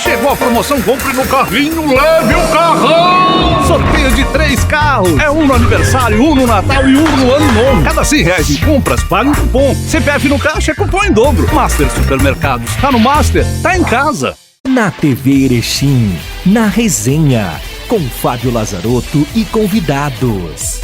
Chegou a promoção Compre no Carrinho, leve o carrão! Sorteio de 3 carros. É um no aniversário, um no Natal e um no Ano Novo. Cada R$100 em compras, paga um cupom. CPF no caixa é cupom em dobro. Master Supermercados. Tá no Master, tá em casa. Na TV Erechim, na resenha, com Fábio Lazarotto e convidados.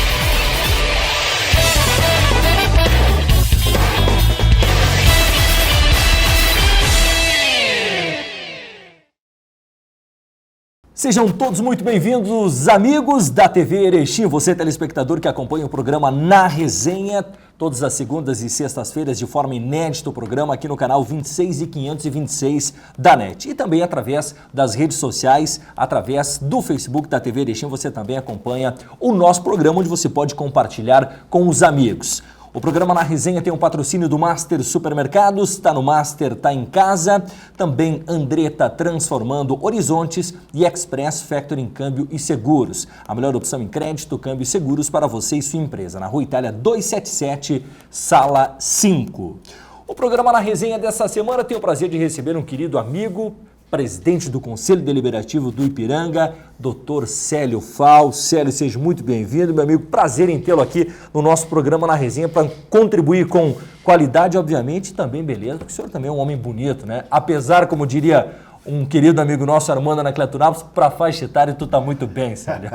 Sejam todos muito bem-vindos, amigos da TV Erechim, você telespectador que acompanha o programa Na Resenha, todas as segundas e sextas-feiras de forma inédita o programa aqui no canal 26 e 526 da NET. E também através das redes sociais, através do Facebook da TV Erechim, você também acompanha o nosso programa, onde você pode compartilhar com os amigos. O programa Na Resenha tem um patrocínio do Master Supermercados, tá no Master, tá em casa. Também Andretta Transformando Horizontes e Express Factoring Câmbio e Seguros. A melhor opção em crédito, câmbio e seguros para você e sua empresa. Na Rua Itália 277, Sala 5. O programa Na Resenha dessa semana tem o prazer de receber um querido amigo, presidente do Conselho Deliberativo do Ipiranga, Dr. Célio Fal. Célio, seja muito bem-vindo, meu amigo. Prazer em tê-lo aqui no nosso programa Na Resenha para contribuir com qualidade, obviamente, e também beleza, porque o senhor também é um homem bonito, né? Apesar, como diria um querido amigo nosso, Armando Anacleto Naves, para faixa etária, tu tá muito bem, Célio.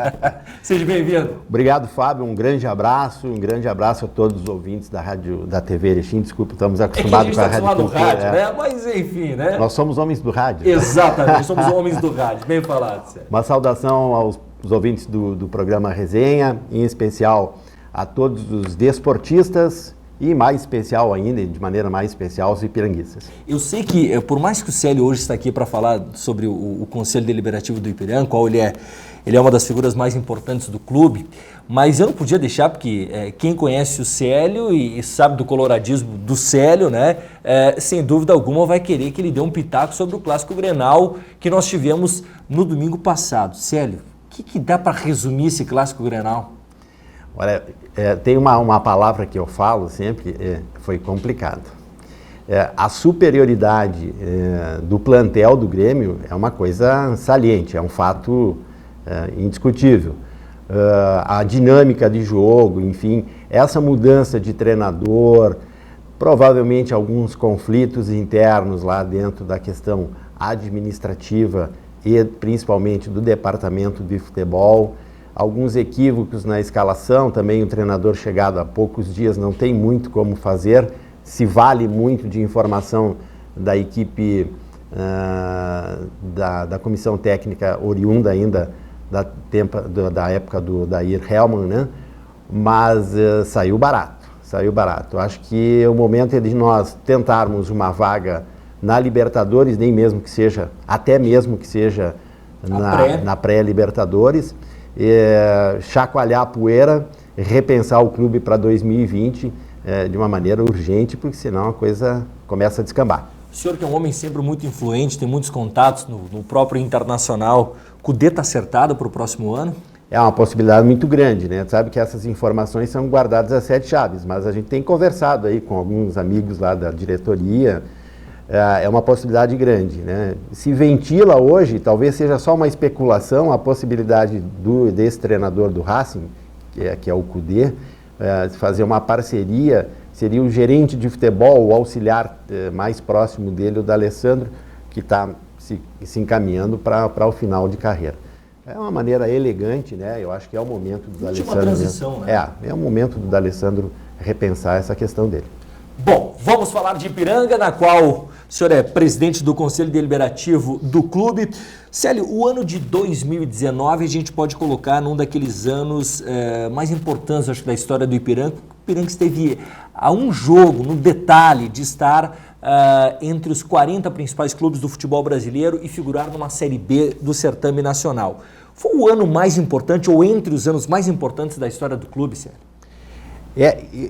Seja bem-vindo. Obrigado, Fábio. Um grande abraço a todos os ouvintes da rádio, da TV Erechim. Desculpa, estamos acostumados com a rádio. Do rádio, né? Mas enfim, né? Nós somos homens do rádio. Exatamente, somos homens do rádio. Bem falado, Célio. Uma saudação aos ouvintes do programa Resenha, em especial a todos os desportistas e mais especial ainda, de maneira mais especial, os ipiranguistas. Eu sei que, por mais que o Célio hoje está aqui para falar sobre o Conselho Deliberativo do Ipiranga, qual ele é uma das figuras mais importantes do clube, mas eu não podia deixar, porque quem conhece o Célio e sabe do coloradismo do Célio, né, sem dúvida alguma vai querer que ele dê um pitaco sobre o Clássico Grenal que nós tivemos no domingo passado. Célio, o que dá para resumir esse Clássico Grenal? Olha, tem uma palavra que eu falo sempre, foi complicado. A superioridade do plantel do Grêmio é uma coisa saliente, é um fato indiscutível. A dinâmica de jogo, enfim, essa mudança de treinador, provavelmente alguns conflitos internos lá dentro da questão administrativa e principalmente do departamento de futebol, alguns equívocos na escalação, também o treinador chegado há poucos dias não tem muito como fazer, se vale muito de informação da equipe da comissão técnica oriunda ainda da época do Dair Hellmann, né? Mas saiu barato. Acho que o momento é de nós tentarmos uma vaga na Libertadores, até mesmo que seja na pré-Libertadores, chacoalhar a poeira, repensar o clube para 2020 de uma maneira urgente, porque senão a coisa começa a descambar. O senhor que é um homem sempre muito influente, tem muitos contatos no próprio internacional, Cudê está acertado para o próximo ano? É uma possibilidade muito grande, né? Sabe que essas informações são guardadas a 7 chaves, mas a gente tem conversado aí com alguns amigos lá da diretoria. É uma possibilidade grande, né? Se ventila hoje, talvez seja só uma especulação, a possibilidade desse treinador do Racing, que é o Cudê, fazer uma parceria, seria o gerente de futebol, o auxiliar mais próximo dele, o D'Alessandro, que está se encaminhando para o final de carreira. É uma maneira elegante, né? Eu acho que é o momento do D'Alessandro. Uma transição, né? É o momento do D'Alessandro repensar essa questão dele. Bom, vamos falar de Ipiranga, na qual o senhor é presidente do Conselho Deliberativo do clube. Célio, o ano de 2019 a gente pode colocar num daqueles anos mais importantes, acho, da história do Ipiranga. O Ipiranga esteve a um jogo, no detalhe, de estar entre os 40 principais clubes do futebol brasileiro e figurar numa Série B do certame nacional. Foi o ano mais importante, ou entre os anos mais importantes da história do clube, Célio?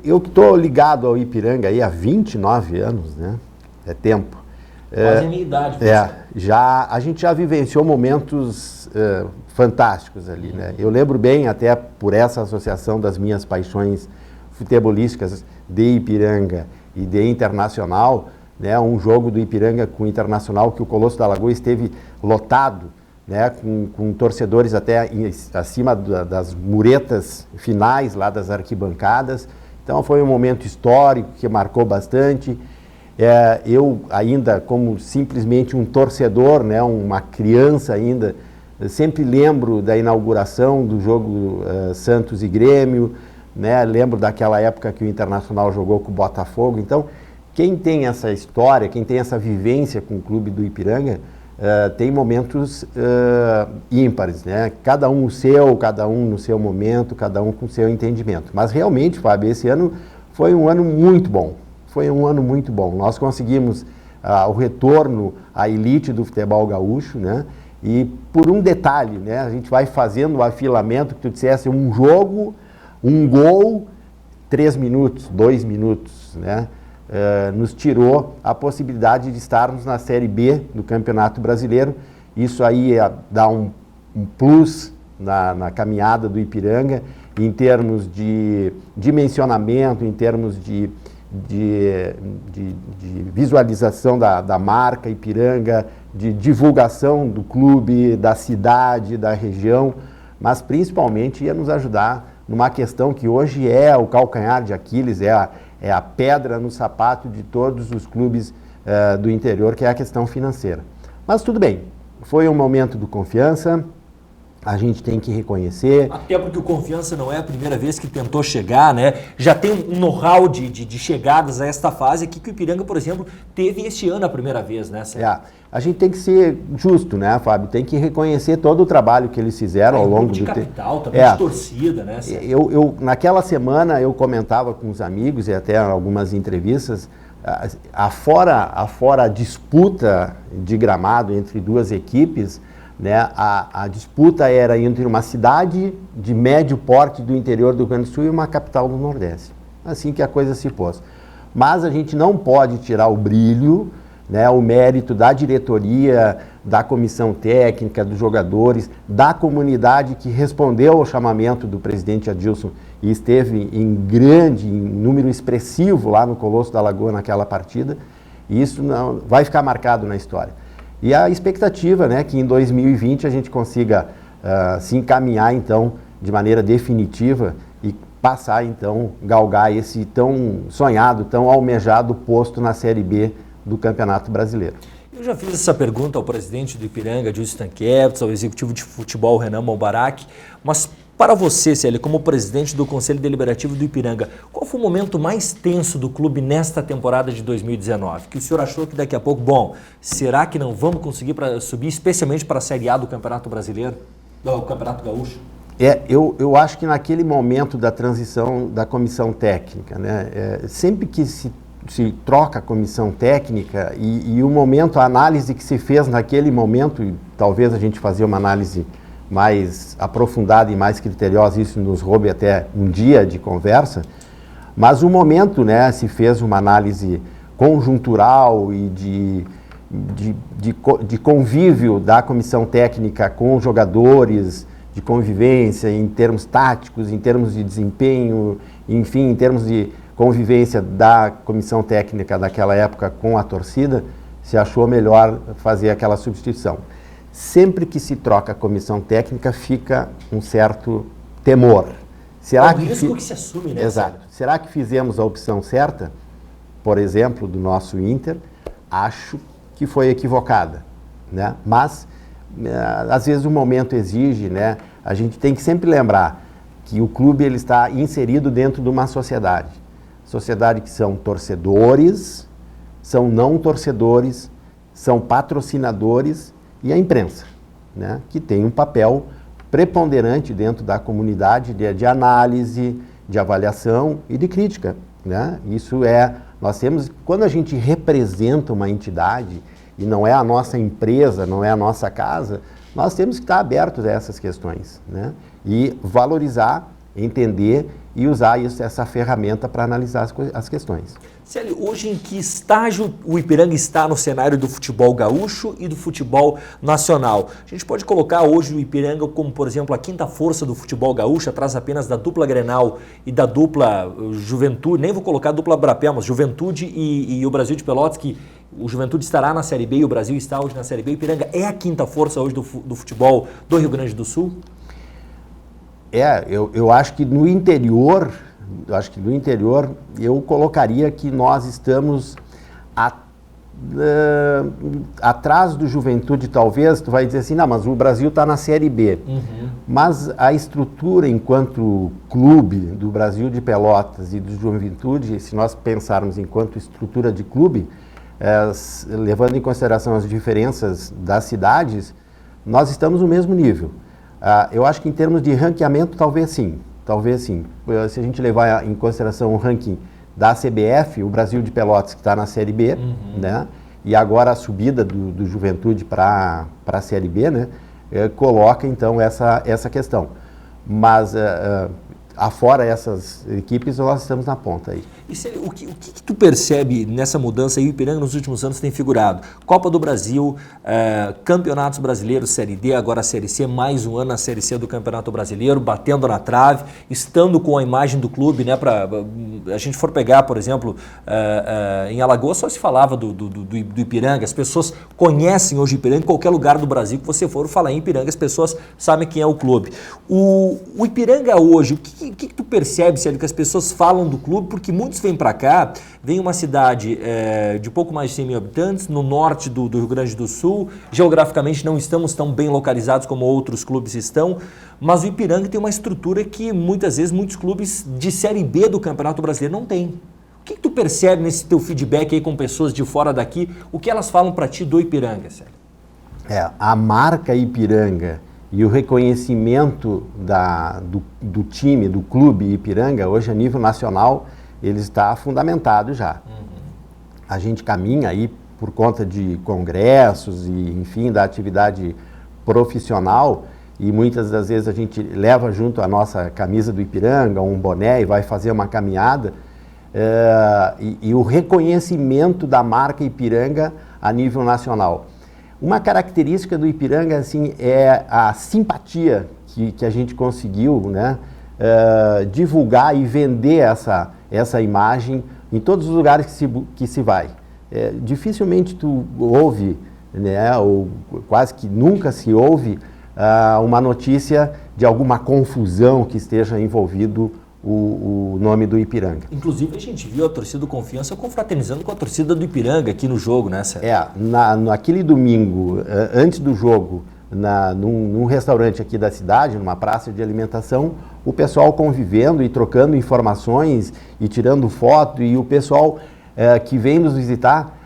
Eu estou ligado ao Ipiranga aí há 29 anos, né? É tempo. Quase a minha idade. A gente já vivenciou momentos fantásticos ali, né? Eu lembro bem, até por essa associação das minhas paixões futebolísticas de Ipiranga e de Internacional, né, um jogo do Ipiranga com o Internacional, que o Colosso da Lagoa esteve lotado, né, com torcedores até acima das muretas finais lá das arquibancadas. Então foi um momento histórico que marcou bastante. Eu ainda, como simplesmente um torcedor, né, uma criança ainda, sempre lembro da inauguração do jogo Santos e Grêmio, né, lembro daquela época que o Internacional jogou com o Botafogo. Então, quem tem essa história, quem tem essa vivência com o clube do Ipiranga, tem momentos ímpares, né? Cada um o seu, cada um no seu momento, cada um com o seu entendimento. Mas realmente, Fábio, esse ano foi um ano muito bom. Foi um ano muito bom. Nós conseguimos o retorno à elite do futebol gaúcho, né? E por um detalhe, né? A gente vai fazendo o afilamento, que tu dissesse, um jogo, um gol, 3 minutos, 2 minutos, né? Nos tirou a possibilidade de estarmos na Série B do Campeonato Brasileiro. Isso aí dá um plus na caminhada do Ipiranga, em termos de dimensionamento, em termos de visualização da marca Ipiranga, de divulgação do clube, da cidade, da região, mas principalmente ia nos ajudar numa questão que hoje é o calcanhar de Aquiles, é a pedra no sapato de todos os clubes do interior, que é a questão financeira. Mas tudo bem, foi um momento de confiança, a gente tem que reconhecer. Até porque o Confiança não é a primeira vez que tentou chegar, né? Já tem um know-how de chegadas a esta fase aqui que o Ipiranga, por exemplo, teve este ano a primeira vez, né? A gente tem que ser justo, né, Fábio? Tem que reconhecer todo o trabalho que eles fizeram ao longo do tempo. De capital, também de torcida, né? Naquela semana eu comentava com os amigos e até algumas entrevistas, afora a disputa de gramado entre duas equipes, né, a disputa era entre uma cidade de médio porte do interior do Rio Grande do Sul e uma capital do Nordeste. Assim que a coisa se pôs. Mas a gente não pode tirar o brilho, né, o mérito da diretoria, da comissão técnica, dos jogadores, da comunidade que respondeu ao chamamento do presidente Adilson e esteve em número expressivo lá no Colosso da Lagoa naquela partida. E isso não vai ficar marcado na história. E a expectativa, né, que em 2020 a gente consiga se encaminhar, então, de maneira definitiva e passar, então, galgar esse tão sonhado, tão almejado posto na Série B do Campeonato Brasileiro. Eu já fiz essa pergunta ao presidente do Ipiranga, Gilson Stankiewicz, ao executivo de futebol, Renan Malbarac, mas para você, Célio, como presidente do Conselho Deliberativo do Ipiranga, qual foi o momento mais tenso do clube nesta temporada de 2019? Que o senhor achou que daqui a pouco, será que não vamos conseguir subir, especialmente para a Série A do Campeonato Brasileiro, do Campeonato Gaúcho? Eu acho que naquele momento da transição da comissão técnica, né, sempre que se troca a comissão técnica e o momento, a análise que se fez naquele momento, e talvez a gente fazer uma análise mais aprofundada e mais criteriosa, isso nos roube até um dia de conversa, mas o momento, né, se fez uma análise conjuntural e de convívio da comissão técnica com os jogadores, de convivência em termos táticos, em termos de desempenho, enfim, em termos de convivência da comissão técnica daquela época com a torcida, se achou melhor fazer aquela substituição. Sempre que se troca a comissão técnica, fica um certo temor. Será o risco que se assume, né? Exato. Será que fizemos a opção certa? Por exemplo, do nosso Inter, acho que foi equivocada, né? Mas, às vezes o momento exige, né? A gente tem que sempre lembrar que o clube ele está inserido dentro de uma sociedade. Sociedade que são torcedores, são não torcedores, são patrocinadores e a imprensa, né, que tem um papel preponderante dentro da comunidade de análise, de avaliação e de crítica, né? Isso nós temos, quando a gente representa uma entidade e não é a nossa empresa, não é a nossa casa, nós temos que estar abertos a essas questões, né? E valorizar entender e usar essa ferramenta para analisar as questões. Célio, hoje em que estágio o Ipiranga está no cenário do futebol gaúcho e do futebol nacional? A gente pode colocar hoje o Ipiranga como, por exemplo, a quinta força do futebol gaúcho, atrás apenas da dupla Grenal e da dupla Juventude, nem vou colocar a dupla Brapel, mas Juventude e o Brasil de Pelotas, que o Juventude estará na Série B e o Brasil está hoje na Série B. O Ipiranga é a quinta força hoje do futebol do Rio Grande do Sul? Eu acho que no interior, eu colocaria que nós estamos atrás do Juventude, talvez. Tu vai dizer assim, não, mas o Brasil está na Série B. Uhum. Mas a estrutura enquanto clube do Brasil de Pelotas e do Juventude, se nós pensarmos enquanto estrutura de clube, levando em consideração as diferenças das cidades, nós estamos no mesmo nível. Eu acho que em termos de ranqueamento, talvez sim. Se a gente levar em consideração o ranking da CBF, o Brasil de Pelotas, que está na Série B, né? E agora a subida do Juventude para a Série B, né? Coloca então essa questão. Mas afora essas equipes, nós estamos na ponta aí. E o que tu percebe nessa mudança aí? O Ipiranga nos últimos anos tem figurado Copa do Brasil, Campeonatos Brasileiros, Série D, agora a Série C, mais um ano na Série C do Campeonato Brasileiro, batendo na trave, estando com a imagem do clube, né? Para a gente for pegar, por exemplo, em Alagoas só se falava do Ipiranga, as pessoas conhecem hoje o Ipiranga, em qualquer lugar do Brasil que você for falar em Ipiranga, as pessoas sabem quem é o clube. O Ipiranga hoje, o que tu percebe, Célio, que as pessoas falam do clube? Porque muitos vêm para cá, vem uma cidade de pouco mais de 100 mil habitantes, no norte do Rio Grande do Sul, geograficamente não estamos tão bem localizados como outros clubes estão, mas o Ipiranga tem uma estrutura que muitas vezes muitos clubes de Série B do Campeonato Brasileiro não têm. O que tu percebe nesse teu feedback aí com pessoas de fora daqui, o que elas falam para ti do Ipiranga, Célio? A marca Ipiranga e o reconhecimento do time, do clube Ipiranga, hoje a nível nacional, ele está fundamentado já. A gente caminha aí por conta de congressos e, enfim, da atividade profissional, e muitas das vezes a gente leva junto a nossa camisa do Ipiranga, um boné, e vai fazer uma caminhada, e o reconhecimento da marca Ipiranga a nível nacional. Uma característica do Ipiranga, assim, é a simpatia que a gente conseguiu, né, divulgar e vender essa imagem em todos os lugares que se vai. Dificilmente tu ouve, né, ou quase que nunca se ouve uma notícia de alguma confusão que esteja envolvido o nome do Ipiranga. Inclusive a gente viu a torcida do Confiança confraternizando com a torcida do Ipiranga aqui no jogo, né, Sérgio? Naquele domingo, antes do jogo, num restaurante aqui da cidade, numa praça de alimentação, o pessoal convivendo e trocando informações e tirando foto, e o pessoal que vem nos visitar,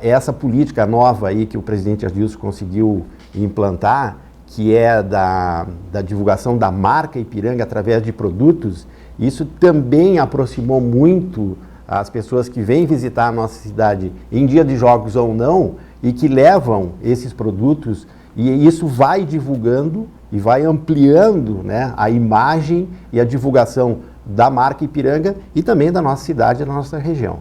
essa política nova aí que o presidente Adilson conseguiu implantar, que é da divulgação da marca Ipiranga através de produtos, isso também aproximou muito as pessoas que vêm visitar a nossa cidade em dia de jogos ou não, e que levam esses produtos, e isso vai divulgando e vai ampliando, né, a imagem e a divulgação da marca Ipiranga e também da nossa cidade e da nossa região.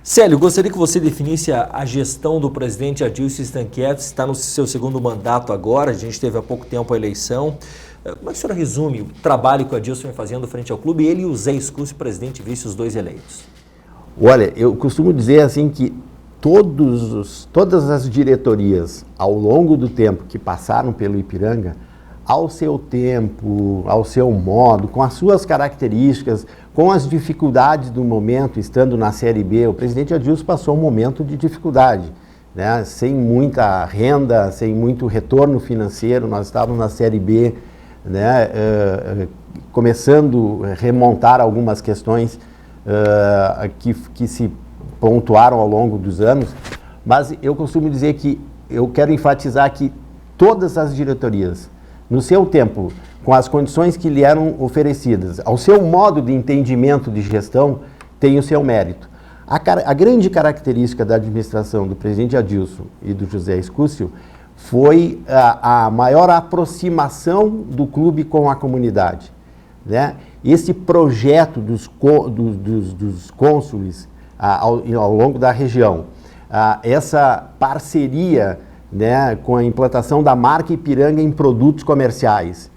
Célio, gostaria que você definisse a gestão do presidente Adilson Stanqueto, está no seu segundo mandato agora, a gente teve há pouco tempo a eleição. Como é que o senhor resume o trabalho que o Adilson vem fazendo frente ao clube, ele e o Zé Escúcio, presidente e vice, os dois eleitos? Olha, eu costumo dizer assim que todas as diretorias ao longo do tempo que passaram pelo Ipiranga, ao seu tempo, ao seu modo, com as suas características, com as dificuldades do momento, estando na Série B, o presidente Adilson passou um momento de dificuldade, né? Sem muita renda, sem muito retorno financeiro, nós estávamos na Série B, né? Começando a remontar algumas questões que se pontuaram ao longo dos anos, mas eu costumo dizer que eu quero enfatizar que todas as diretorias, no seu tempo, com as condições que lhe eram oferecidas, ao seu modo de entendimento de gestão, tem o seu mérito. A grande característica da administração do presidente Adilson e do José Escúcio foi a maior aproximação do clube com a comunidade, né? esse projeto dos cônsules ao longo da região, essa parceria, né, com a implantação da marca Ipiranga em produtos comerciais,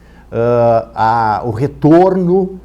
o retorno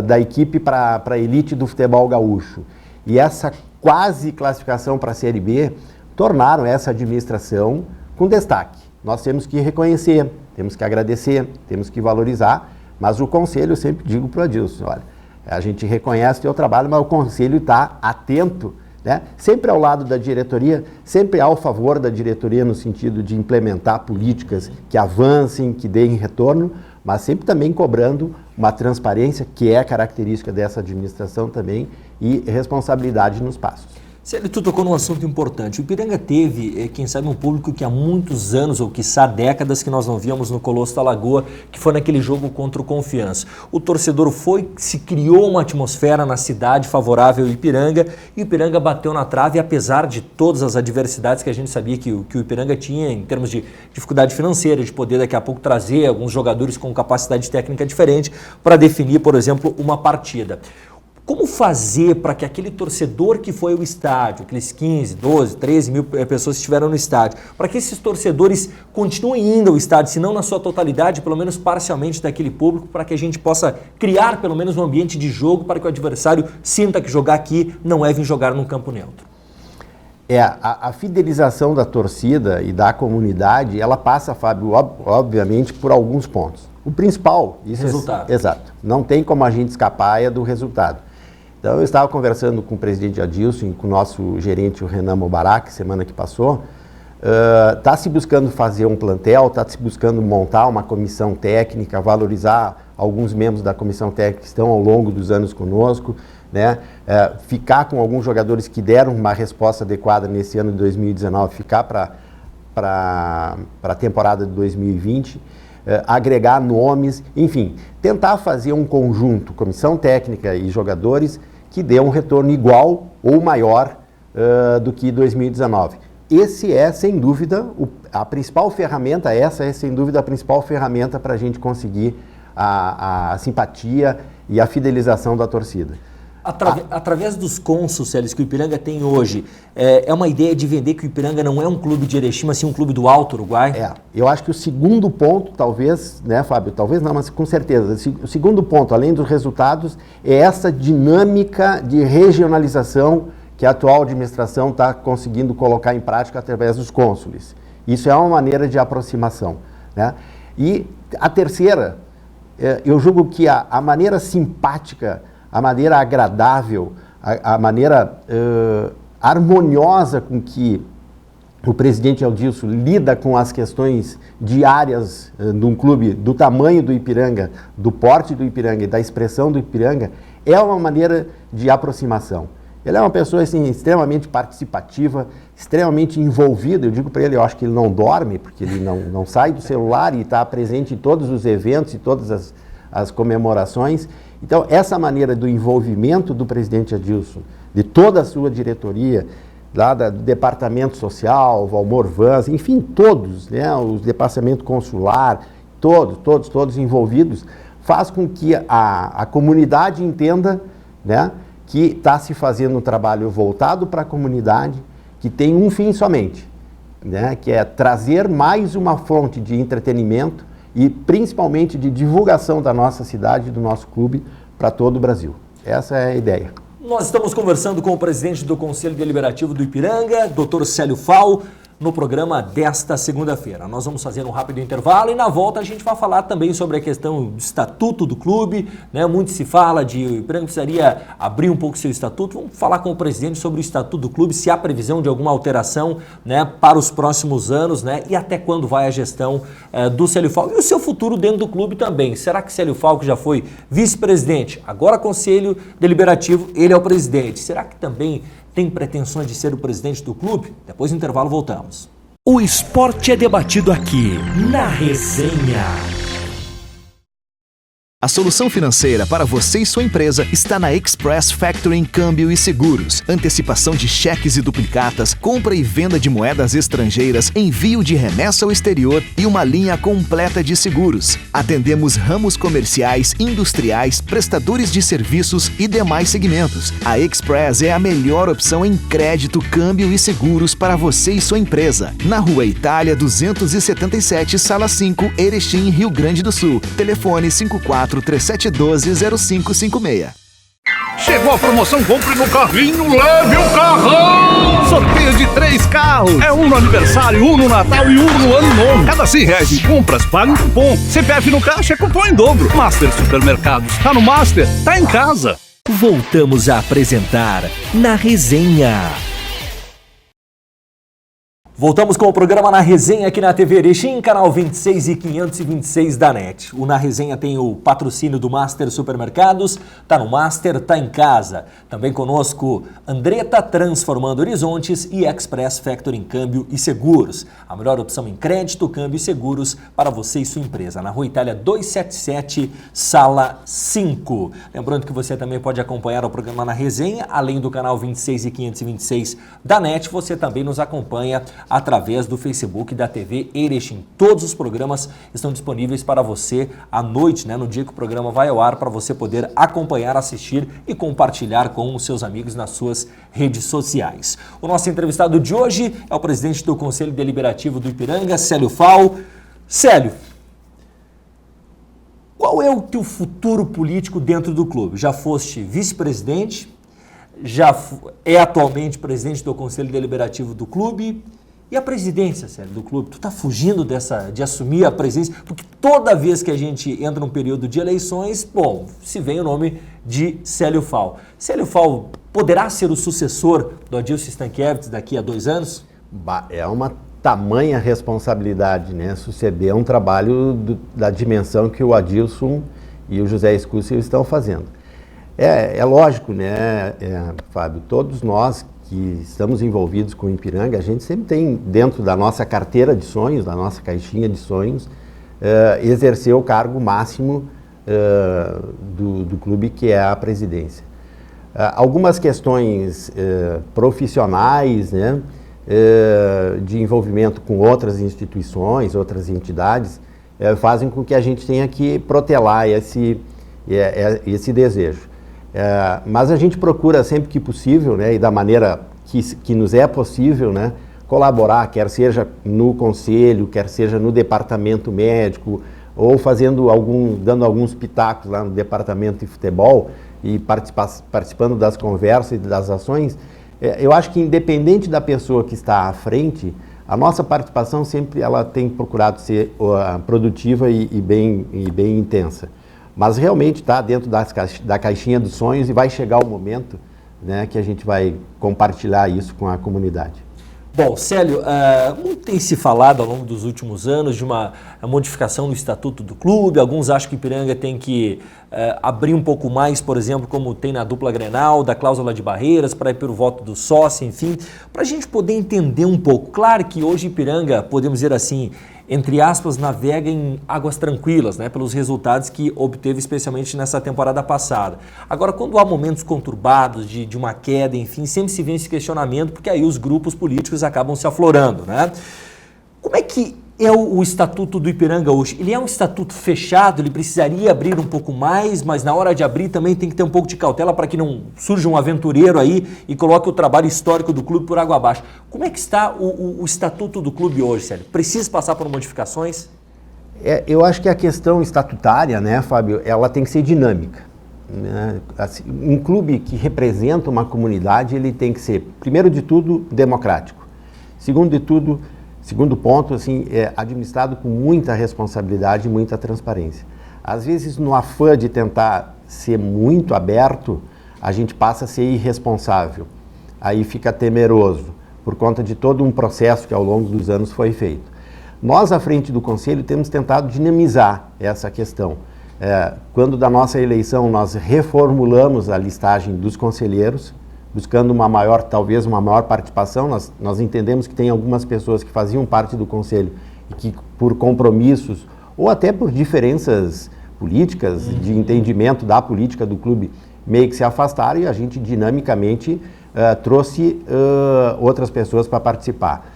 da equipe para a elite do futebol gaúcho e essa quase classificação para a Série B tornaram essa administração com destaque. Nós temos que reconhecer, temos que agradecer, temos que valorizar, mas o Conselho, eu sempre digo para o Adilson, olha, a gente reconhece o teu trabalho, mas o Conselho está atento, né? Sempre ao lado da diretoria, sempre ao favor da diretoria no sentido de implementar políticas que avancem, que deem retorno, mas sempre também cobrando uma transparência que é característica dessa administração também e responsabilidade nos passos. Célio, tu tocou num assunto importante. O Ipiranga teve, quem sabe, um público que há muitos anos, ou quiçá décadas, que nós não víamos no Colosso da Lagoa, que foi naquele jogo contra o Confiança. O torcedor se criou uma atmosfera na cidade favorável ao Ipiranga, e o Ipiranga bateu na trave, apesar de todas as adversidades que a gente sabia que o Ipiranga tinha em termos de dificuldade financeira, de poder daqui a pouco trazer alguns jogadores com capacidade técnica diferente para definir, por exemplo, uma partida. Como fazer para que aquele torcedor que foi ao estádio, aqueles 15, 12, 13 mil pessoas que estiveram no estádio, para que esses torcedores continuem indo ao estádio, se não na sua totalidade, pelo menos parcialmente daquele público, para que a gente possa criar pelo menos um ambiente de jogo para que o adversário sinta que jogar aqui não é vir jogar num campo neutro? A fidelização da torcida e da comunidade, ela passa, Fábio, obviamente, por alguns pontos. O principal... Resultado. Exato. Não tem como a gente escapar do resultado. Então, eu estava conversando com o presidente Adilson e com o nosso gerente, o Renan Mubarak, semana que passou. Está se buscando fazer um plantel, está se buscando montar uma comissão técnica, valorizar alguns membros da comissão técnica que estão ao longo dos anos conosco, né? Ficar com alguns jogadores que deram uma resposta adequada nesse ano de 2019, ficar para a temporada de 2020, agregar nomes, enfim, tentar fazer um conjunto, comissão técnica e jogadores, que dê um retorno igual ou maior do que 2019. Esse é, sem dúvida, a principal ferramenta, para a gente conseguir a simpatia e a fidelização da torcida. Através dos cônsules, Célio, que o Ipiranga tem hoje, é uma ideia de vender que o Ipiranga não é um clube de Erechim, mas sim um clube do Alto Uruguai? Eu acho que o segundo ponto, talvez, né, Fábio, talvez não, mas com certeza, o segundo ponto, além dos resultados, é essa dinâmica de regionalização que a atual administração está conseguindo colocar em prática através dos cônsules. Isso é uma maneira de aproximação, né? E a terceira, eu julgo que a maneira simpática, a maneira agradável, a maneira harmoniosa com que o presidente Adilson lida com as questões diárias de um clube do tamanho do Ipiranga, do porte do Ipiranga e da expressão do Ipiranga, é uma maneira de aproximação. Ele é uma pessoa assim, extremamente participativa, extremamente envolvida. Eu digo para ele, eu acho que ele não dorme, porque ele não sai do celular e está presente em todos os eventos e todas as comemorações. Então, essa maneira do envolvimento do presidente Adilson, de toda a sua diretoria, lá do departamento social, Valmor Vans, enfim, todos, né, o departamento consular, todos envolvidos, faz com que a comunidade entenda, né, que está se fazendo um trabalho voltado para a comunidade, que tem um fim somente, né, que é trazer mais uma fonte de entretenimento e principalmente de divulgação da nossa cidade, do nosso clube, para todo o Brasil. Essa é a ideia. Nós estamos conversando com o presidente do Conselho Deliberativo do Ipiranga, Dr. Célio Fal, no programa desta segunda-feira. Nós vamos fazer um rápido intervalo e na volta a gente vai falar também sobre a questão do estatuto do clube, né? Muito se fala de o Ipiranga precisaria abrir um pouco seu estatuto. Vamos falar com o presidente sobre o estatuto do clube, se há previsão de alguma alteração, né, para os próximos anos, né, e até quando vai a gestão do Célio Fal e o seu futuro dentro do clube também. Será que Célio Fal, que já foi vice-presidente, agora Conselho Deliberativo, ele é o presidente, será que também tem pretensões de ser o presidente do clube? Depois do intervalo voltamos. O esporte é debatido aqui na Resenha. A solução financeira para você e sua empresa está na Express Factoring Câmbio e Seguros. Antecipação de cheques e duplicatas, compra e venda de moedas estrangeiras, envio de remessa ao exterior e uma linha completa de seguros. Atendemos ramos comerciais, industriais, prestadores de serviços e demais segmentos. A Express é a melhor opção em crédito, câmbio e seguros para você e sua empresa. Na Rua Itália 277, Sala 5, Erechim, Rio Grande do Sul. Telefone 5437120556. Chegou a promoção Compre no Carrinho, Leve o Carrão! Sorteio de 3 carros. É um no aniversário, um no Natal e um no Ano Novo. Cada R$100 em compras, paga um cupom. CPF no caixa é cupom em dobro. Master Supermercados. Tá no Master, tá em casa. Voltamos a apresentar Na Resenha. Voltamos com o programa Na Resenha aqui na TV Erechim, canal 26 e 526 da NET. O Na Resenha tem o patrocínio do Master Supermercados, tá no Master, tá em casa. Também conosco Andretta Transformando Horizontes e Express Factoring Câmbio e Seguros. A melhor opção em crédito, câmbio e seguros para você e sua empresa. Na Rua Itália 277, Sala 5. Lembrando que você também pode acompanhar o programa Na Resenha, além do canal 26 e 526 da NET, você também nos acompanha através do Facebook da TV Erechim. Todos os programas estão disponíveis para você à noite, no dia que o programa vai ao ar, para você poder acompanhar, assistir e compartilhar com os seus amigos nas suas redes sociais. O nosso entrevistado de hoje é o presidente do Conselho Deliberativo do Ipiranga, Célio Fal. Célio, qual é o teu futuro político dentro do clube? Já foste vice-presidente, já é atualmente presidente do Conselho Deliberativo do clube. E a presidência, Célio, do clube? Tu tá fugindo de assumir a presidência? Porque toda vez que a gente entra num período de eleições, se vem o nome de Célio Fal. Célio Fal poderá ser o sucessor do Adilson Stankiewicz daqui a 2 anos? É uma tamanha responsabilidade, suceder um trabalho da dimensão que o Adilson e o José Escúcio estão fazendo. É lógico, Fábio, todos nós que estamos envolvidos com o Ipiranga, a gente sempre tem dentro da nossa carteira de sonhos, da nossa caixinha de sonhos, exercer o cargo máximo do clube, que é a presidência. Algumas questões profissionais, de envolvimento com outras instituições, outras entidades, fazem com que a gente tenha que protelar esse desejo. Mas a gente procura sempre que possível, e da maneira que nos é possível, colaborar, quer seja no conselho, quer seja no departamento médico, ou dando alguns pitacos lá no departamento de futebol e participando das conversas e das ações. Eu acho que, independente da pessoa que está à frente, a nossa participação sempre ela tem procurado ser produtiva e bem intensa. Mas realmente está dentro da caixinha dos sonhos e vai chegar o momento que a gente vai compartilhar isso com a comunidade. Bom, Célio, muito tem se falado ao longo dos últimos anos de uma modificação no estatuto do clube. Alguns acham que o Ipiranga tem que abrir um pouco mais, por exemplo, como tem na dupla Grenal, da cláusula de barreiras, para ir pelo voto do sócio, enfim, para a gente poder entender um pouco. Claro que hoje Ipiranga, podemos dizer assim, entre aspas, navega em águas tranquilas, pelos resultados que obteve, especialmente nessa temporada passada. Agora, quando há momentos conturbados de uma queda, enfim, sempre se vê esse questionamento, porque aí os grupos políticos acabam se aflorando, Como é que é o estatuto do Ipiranga hoje? Ele é um estatuto fechado, ele precisaria abrir um pouco mais, mas na hora de abrir também tem que ter um pouco de cautela para que não surja um aventureiro aí e coloque o trabalho histórico do clube por água abaixo. Como é que está o estatuto do clube hoje, Célio? Precisa passar por modificações? Eu acho que a questão estatutária, Fábio, ela tem que ser dinâmica. Assim, um clube que representa uma comunidade, ele tem que ser, primeiro de tudo, democrático. Segundo ponto, é administrado com muita responsabilidade e muita transparência. Às vezes, no afã de tentar ser muito aberto, a gente passa a ser irresponsável. Aí fica temeroso, por conta de todo um processo que ao longo dos anos foi feito. Nós, à frente do Conselho, temos tentado dinamizar essa questão. Quando da nossa eleição, nós reformulamos a listagem dos conselheiros, buscando talvez uma maior participação. Nós entendemos que tem algumas pessoas que faziam parte do Conselho e que, por compromissos ou até por diferenças políticas, de entendimento da política do clube, meio que se afastaram, e a gente dinamicamente trouxe outras pessoas para participar.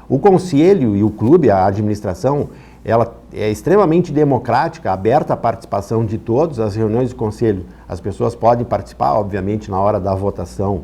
O conselho e o clube, a administração, ela é extremamente democrática, aberta à participação de todos. As reuniões do conselho, as pessoas podem participar, obviamente na hora da votação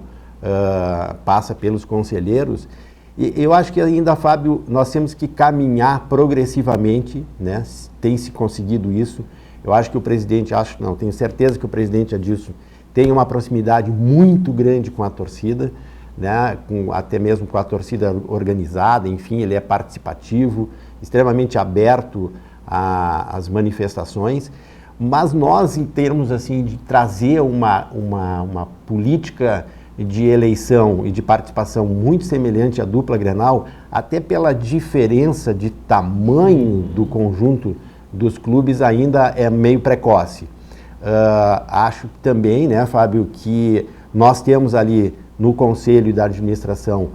passa pelos conselheiros. E eu acho que ainda, Fábio, nós temos que caminhar progressivamente, né? Tem se conseguido isso. Eu acho que o presidente, tenho certeza que o presidente Adilson tem uma proximidade muito grande com a torcida, né? Até mesmo com a torcida organizada, enfim, ele é participativo, extremamente aberto às manifestações. Mas nós, em termos assim, de trazer uma política de eleição e de participação muito semelhante à dupla Grenal, até pela diferença de tamanho do conjunto dos clubes, ainda é meio precoce. Acho também, né, Fábio, que nós temos ali no Conselho e da Administração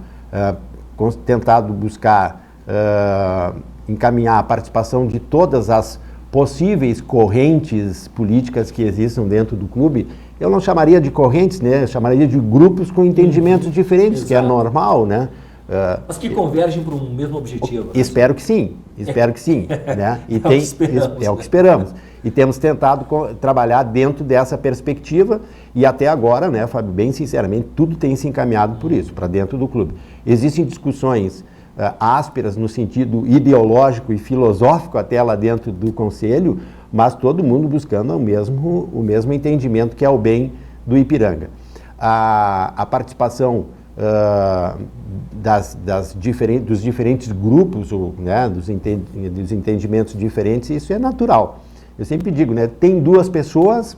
tentado buscar encaminhar a participação de todas as possíveis correntes políticas que existam dentro do clube. Eu não chamaria de correntes, né? Eu chamaria de grupos com entendimentos diferentes, Exato. Que é normal, né? Mas que convergem para um mesmo objetivo. Espero que sim, né? E é o que esperamos. E temos tentado trabalhar dentro dessa perspectiva e até agora, né, Fábio, bem sinceramente, tudo tem se encaminhado por isso, para dentro do clube. Existem discussões ásperas no sentido ideológico e filosófico até lá dentro do conselho, mas todo mundo buscando o mesmo entendimento que é o bem do Ipiranga. A participação dos diferentes grupos, né, dos entendimentos diferentes, isso é natural. Eu sempre digo, né, tem duas pessoas,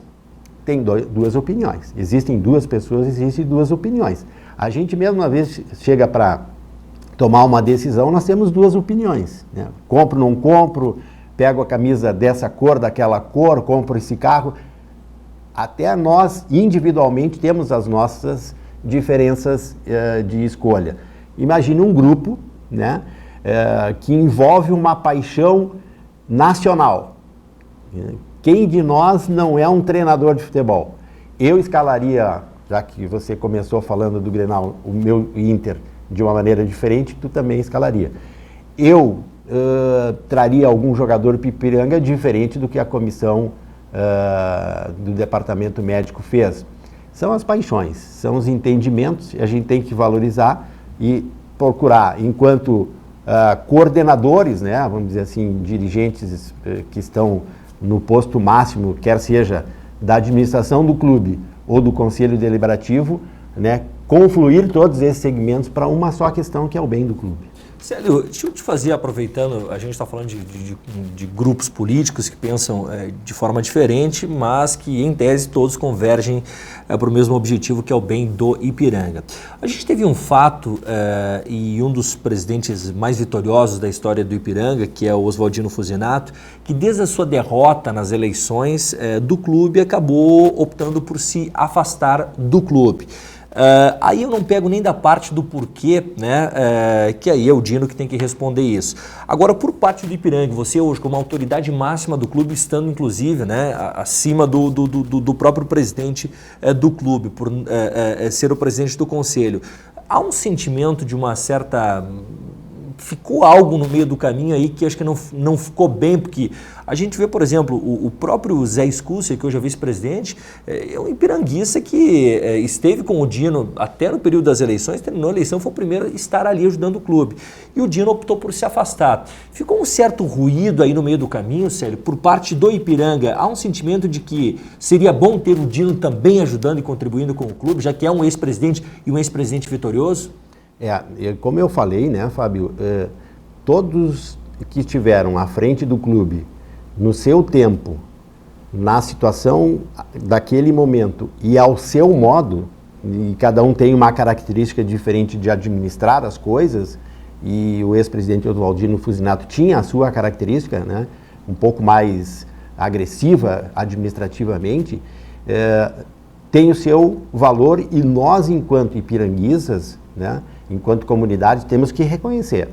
tem duas opiniões. Existem duas pessoas, existem duas opiniões. A gente mesmo, uma vez, chega para tomar uma decisão, nós temos duas opiniões, né? Compro, não compro, pego a camisa dessa cor, daquela cor, compro esse carro. Até nós, individualmente, temos as nossas diferenças de escolha. Imagine um grupo, né, que envolve uma paixão nacional. Quem de nós não é um treinador de futebol? Eu escalaria, já que você começou falando do Grenal, o meu Inter de uma maneira diferente, tu também escalaria. Eu traria algum jogador para Ipiranga diferente do que a comissão do departamento médico fez. São as paixões, são os entendimentos, a gente tem que valorizar e procurar, enquanto coordenadores, né, vamos dizer assim, dirigentes que estão no posto máximo, quer seja da administração do clube ou do conselho deliberativo, né, confluir todos esses segmentos para uma só questão, que é o bem do clube. Célio, deixa eu te fazer, aproveitando, a gente está falando de grupos políticos que pensam de forma diferente, mas que em tese todos convergem para o mesmo objetivo, que é o bem do Ipiranga. A gente teve um fato e um dos presidentes mais vitoriosos da história do Ipiranga, que é o Oswaldino Fusinato, que desde a sua derrota nas eleições do clube acabou optando por se afastar do clube. Aí eu não pego nem da parte do porquê, né, que aí é o Dino que tem que responder isso. Agora, por parte do Ipiranga, você hoje como autoridade máxima do clube, estando inclusive, né, acima do próprio presidente do clube, por ser o presidente do conselho, há um sentimento de uma certa... Ficou algo no meio do caminho aí que acho que não ficou bem, porque a gente vê, por exemplo, o próprio Zé Scúcia, que hoje é vice-presidente, é um ipiranguista que esteve com o Dino até no período das eleições, terminou a eleição, foi o primeiro a estar ali ajudando o clube. E o Dino optou por se afastar. Ficou um certo ruído aí no meio do caminho, Célio, por parte do Ipiranga. Há um sentimento de que seria bom ter o Dino também ajudando e contribuindo com o clube, já que é um ex-presidente e um ex-presidente vitorioso? Como eu falei, né, Fábio, todos que estiveram à frente do clube, no seu tempo, na situação daquele momento e ao seu modo, e cada um tem uma característica diferente de administrar as coisas, e o ex-presidente Oswaldino Fusinato tinha a sua característica, né, um pouco mais agressiva administrativamente, tem o seu valor, e nós, enquanto ipiranguistas, né, enquanto comunidade, temos que reconhecer.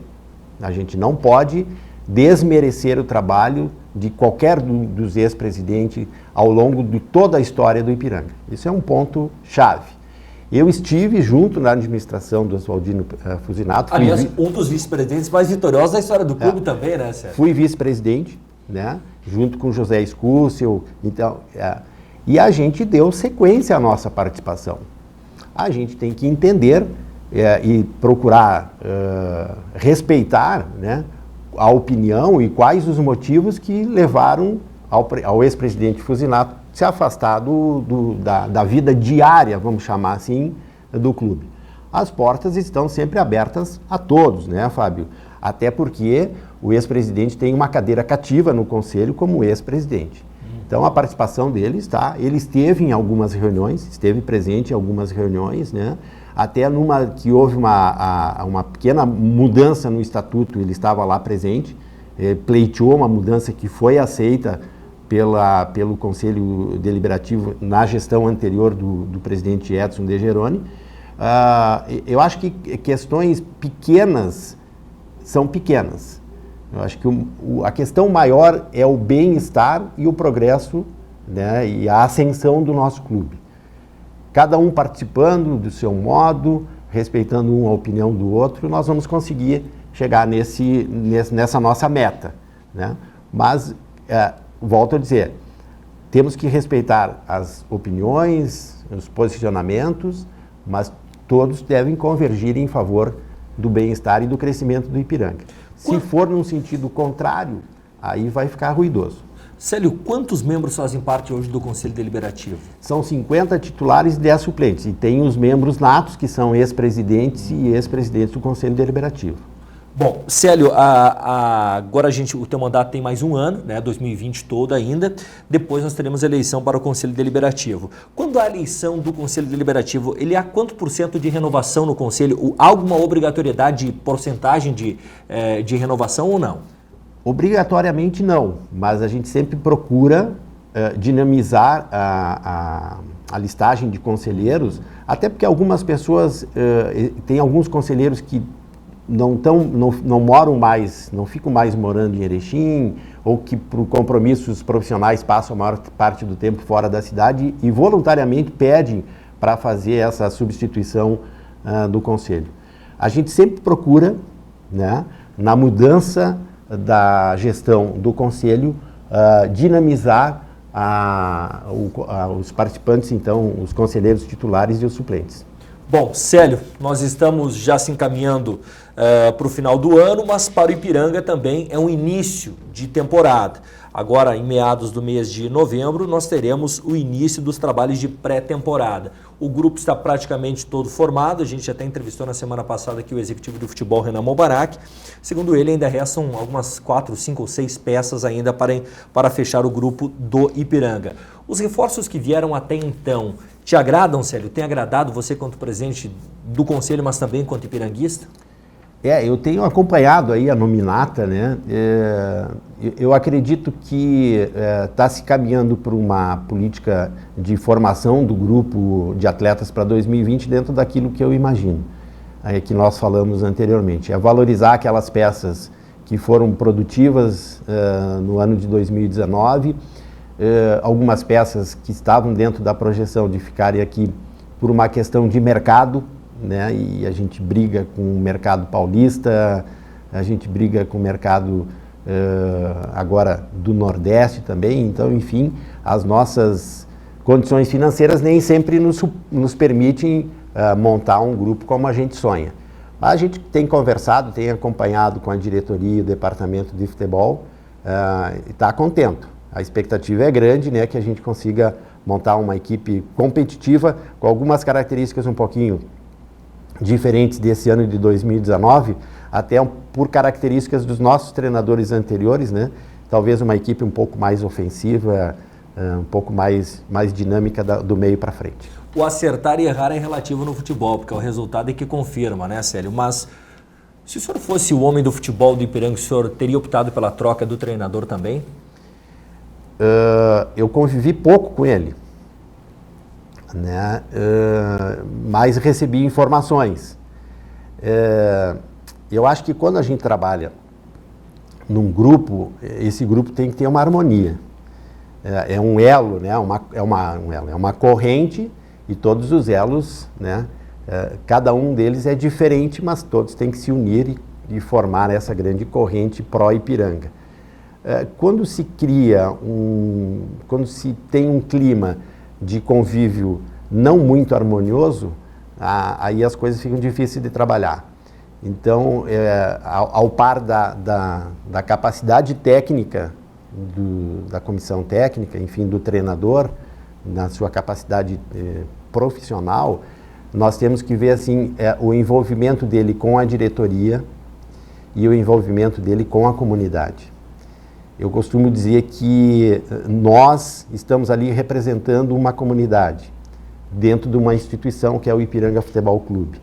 A gente não pode desmerecer o trabalho de qualquer dos ex-presidentes ao longo de toda a história do Ipiranga. Isso é um ponto chave. Eu estive junto na administração do Oswaldino Fusinato. Aliás, um dos vice-presidentes mais vitoriosos da história do clube também, né, Sérgio? Fui vice-presidente, né, junto com José Escúcio. Então, e a gente deu sequência à nossa participação. A gente tem que entender e procurar respeitar, né, a opinião e quais os motivos que levaram ao ex-presidente Fusinato se afastar da vida diária, vamos chamar assim, do clube. As portas estão sempre abertas a todos, né, Fábio? Até porque o ex-presidente tem uma cadeira cativa no conselho como ex-presidente. Então a participação dele ele esteve em algumas reuniões, esteve presente em algumas reuniões, né? Até numa que houve uma pequena mudança no estatuto, ele estava lá presente, pleiteou uma mudança que foi aceita pelo Conselho Deliberativo na gestão anterior do presidente Edson De Geroni. Eu acho que questões pequenas são pequenas. Eu acho que a questão maior é o bem-estar e o progresso, né, e a ascensão do nosso clube. Cada um participando do seu modo, respeitando uma opinião do outro, nós vamos conseguir chegar nessa nossa meta, né? Mas, volto a dizer, temos que respeitar as opiniões, os posicionamentos, mas todos devem convergir em favor do bem-estar e do crescimento do Ipiranga. Se for num sentido contrário, aí vai ficar ruidoso. Célio, quantos membros fazem parte hoje do Conselho Deliberativo? São 50 titulares e 10 suplentes. E tem os membros natos, que são ex-presidentes e ex-presidentes do Conselho Deliberativo. Bom, Célio, agora o teu mandato tem mais um ano, né, 2020 todo ainda. Depois nós teremos a eleição para o Conselho Deliberativo. Quando há a eleição do Conselho Deliberativo, ele há quanto por cento de renovação no Conselho? Há alguma obrigatoriedade, porcentagem de renovação ou não? Obrigatoriamente não, mas a gente sempre procura dinamizar a listagem de conselheiros, até porque algumas pessoas, tem alguns conselheiros que não moram mais, não ficam mais morando em Erechim, ou que por compromissos profissionais passam a maior parte do tempo fora da cidade e voluntariamente pedem para fazer essa substituição do conselho. A gente sempre procura, né, na mudança da gestão do conselho, dinamizar os participantes, então, os conselheiros titulares e os suplentes. Bom, Célio, nós estamos já se encaminhando para o final do ano, mas para o Ipiranga também é um início de temporada. Agora, em meados do mês de novembro, nós teremos o início dos trabalhos de pré-temporada. O grupo está praticamente todo formado, a gente até entrevistou na semana passada aqui o executivo do futebol, Renan Mobarak. Segundo ele, ainda restam algumas 4, 5 ou 6 peças ainda para fechar o grupo do Ipiranga. Os reforços que vieram até então te agradam, Célio? Tem agradado você quanto presidente do conselho, mas também quanto ipiranguista? Eu tenho acompanhado aí a nominata, né? Eu acredito que está se caminhando para uma política de formação do grupo de atletas para 2020 dentro daquilo que eu imagino, que nós falamos anteriormente. É valorizar aquelas peças que foram produtivas no ano de 2019, algumas peças que estavam dentro da projeção de ficarem aqui por uma questão de mercado, né? E a gente briga com o mercado paulista, a gente briga com o mercado agora do Nordeste também. Então, enfim, as nossas condições financeiras nem sempre nos permitem montar um grupo como a gente sonha. Mas a gente tem conversado, tem acompanhado com a diretoria e o departamento de futebol e está contento. A expectativa é grande, né, que a gente consiga montar uma equipe competitiva com algumas características um pouquinho diferentes desse ano de 2019, até por características dos nossos treinadores anteriores, né? Talvez uma equipe um pouco mais ofensiva, um pouco mais dinâmica do meio para frente. O acertar e errar é relativo no futebol, porque é o resultado é que confirma, né, Célio? Mas se o senhor fosse o homem do futebol do Ipiranga, o senhor teria optado pela troca do treinador também? Eu convivi pouco com ele, né? Mas recebi informações. Eu acho que quando a gente trabalha num grupo, esse grupo tem que ter uma harmonia. É um elo, né? É uma corrente e todos os elos, né? Cada um deles é diferente, mas todos têm que se unir e formar essa grande corrente pró-Ipiranga. Quando se tem um clima de convívio não muito harmonioso, aí as coisas ficam difíceis de trabalhar. Então, ao par da capacidade técnica da comissão técnica, enfim, do treinador, na sua capacidade profissional, nós temos que ver assim, o envolvimento dele com a diretoria e o envolvimento dele com a comunidade. Eu costumo dizer que nós estamos ali representando uma comunidade dentro de uma instituição que é o Ipiranga Futebol Clube.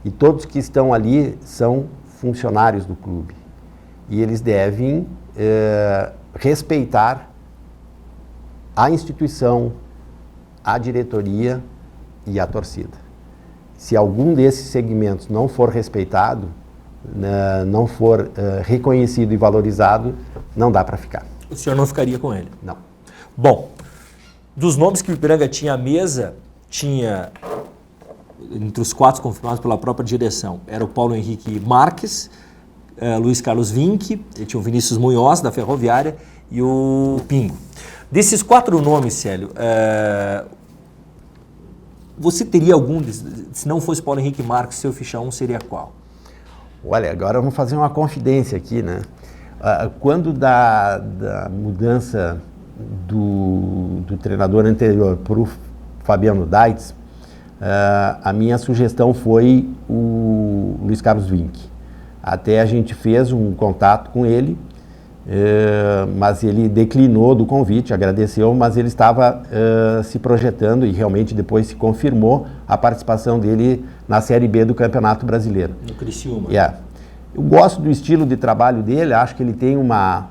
E todos que estão ali são funcionários do clube. E eles devem respeitar a instituição, a diretoria e a torcida. Se algum desses segmentos não for respeitado, não for reconhecido e valorizado, não dá para ficar. O senhor não ficaria com ele? Não. Bom, dos nomes que o Ipiranga tinha à mesa, tinha, entre os 4 confirmados pela própria direção, era o Paulo Henrique Marques, Luiz Carlos Vinck, tinha o Vinícius Munhoz, da Ferroviária, e o Pingo. Desses 4 nomes, Célio, você teria algum, se não fosse Paulo Henrique Marques, seu ficha 1 seria qual? Olha, agora vamos fazer uma confidência aqui, né? Quando da mudança do treinador anterior para o Fabiano Daitz, a minha sugestão foi o Luiz Carlos Vinck. Até a gente fez um contato com ele, mas ele declinou do convite, agradeceu, mas ele estava se projetando e realmente depois se confirmou a participação dele na Série B do Campeonato Brasileiro. No Criciúma. Eu gosto do estilo de trabalho dele, acho que ele tem uma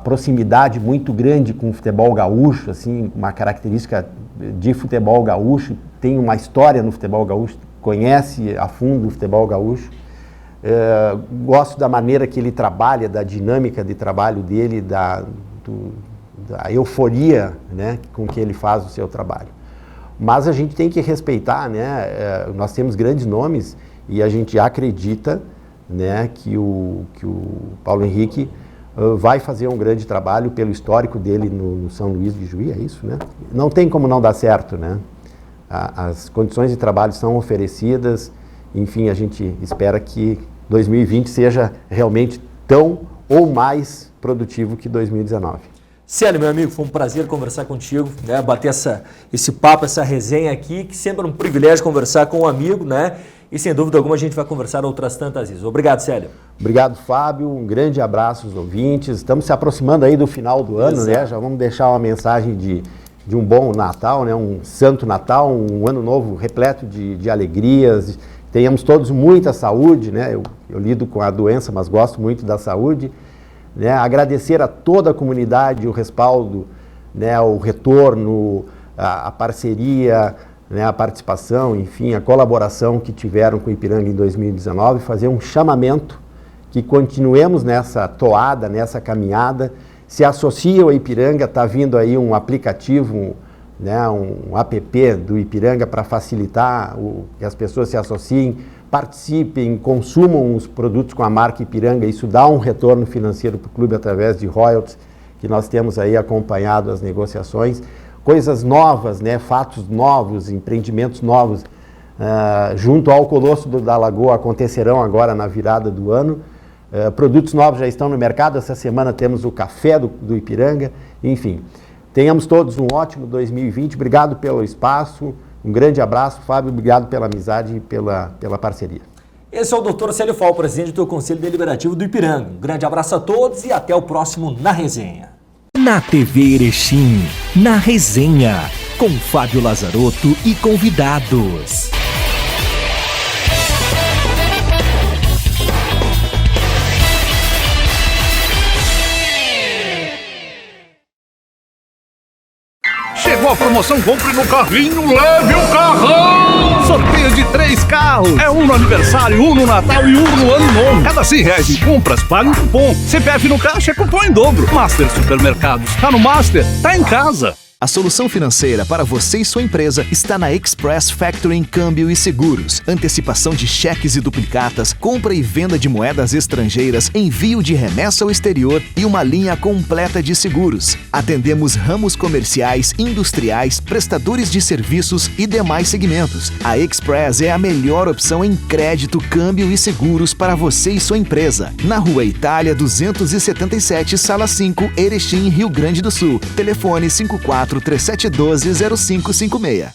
proximidade muito grande com o futebol gaúcho, assim, uma característica de futebol gaúcho, tem uma história no futebol gaúcho, conhece a fundo o futebol gaúcho. Gosto da maneira que ele trabalha, da dinâmica de trabalho dele, da euforia, né, com que ele faz o seu trabalho. Mas a gente tem que respeitar, né, nós temos grandes nomes e a gente acredita, né, que o Paulo Henrique vai fazer um grande trabalho pelo histórico dele no São Luís de Juí, é isso, né? Não tem como não dar certo, né? As condições de trabalho são oferecidas, enfim, a gente espera que 2020 seja realmente tão ou mais produtivo que 2019. Célio, meu amigo, foi um prazer conversar contigo, né? Bater esse papo, essa resenha aqui, que sempre é um privilégio conversar com um amigo, né? E sem dúvida alguma a gente vai conversar outras tantas vezes. Obrigado, Célio. Obrigado, Fábio. Um grande abraço aos ouvintes. Estamos se aproximando aí do final do ano, né? Já vamos deixar uma mensagem de um bom Natal, né? Um santo Natal, um ano novo repleto de alegrias. Tenhamos todos muita saúde, né? Eu lido com a doença, mas gosto muito da saúde. Né? Agradecer a toda a comunidade o respaldo, né? O retorno, a parceria, né? A participação, enfim, a colaboração que tiveram com o Ipiranga em 2019, fazer um chamamento que continuemos nessa toada, nessa caminhada, se associe ao Ipiranga, está vindo aí um aplicativo, né? Um app do Ipiranga para facilitar que as pessoas se associem, participem, consumam os produtos com a marca Ipiranga, isso dá um retorno financeiro para o clube através de royalties, que nós temos aí acompanhado as negociações, coisas novas, né, fatos novos, empreendimentos novos, junto ao Colosso da Lagoa acontecerão agora na virada do ano, produtos novos já estão no mercado, essa semana temos o café do Ipiranga, enfim, tenhamos todos um ótimo 2020, obrigado pelo espaço, um grande abraço, Fábio, obrigado pela amizade e pela parceria. Esse é o Dr. Célio Fal, presidente do Conselho Deliberativo do Ipiranga. Um grande abraço a todos e até o próximo Na Resenha. Na TV Erechim, Na Resenha, com Fábio Lazarotto e convidados. Chegou a promoção Compre no Carrinho, Leve o Carrão! Sorteio de 3 carros. É um no aniversário, um no Natal e um no Ano Novo. Cada R$100 em compras, paga um cupom. CPF no caixa é cupom em dobro. Master Supermercados. Tá no Master, tá em casa. A solução financeira para você e sua empresa está na Express Factoring Câmbio e Seguros. Antecipação de cheques e duplicatas, compra e venda de moedas estrangeiras, envio de remessa ao exterior e uma linha completa de seguros. Atendemos ramos comerciais, industriais, prestadores de serviços e demais segmentos. A Express é a melhor opção em crédito, câmbio e seguros para você e sua empresa. Na Rua Itália 277, Sala 5, Erechim, Rio Grande do Sul. Telefone 54 3712 0556.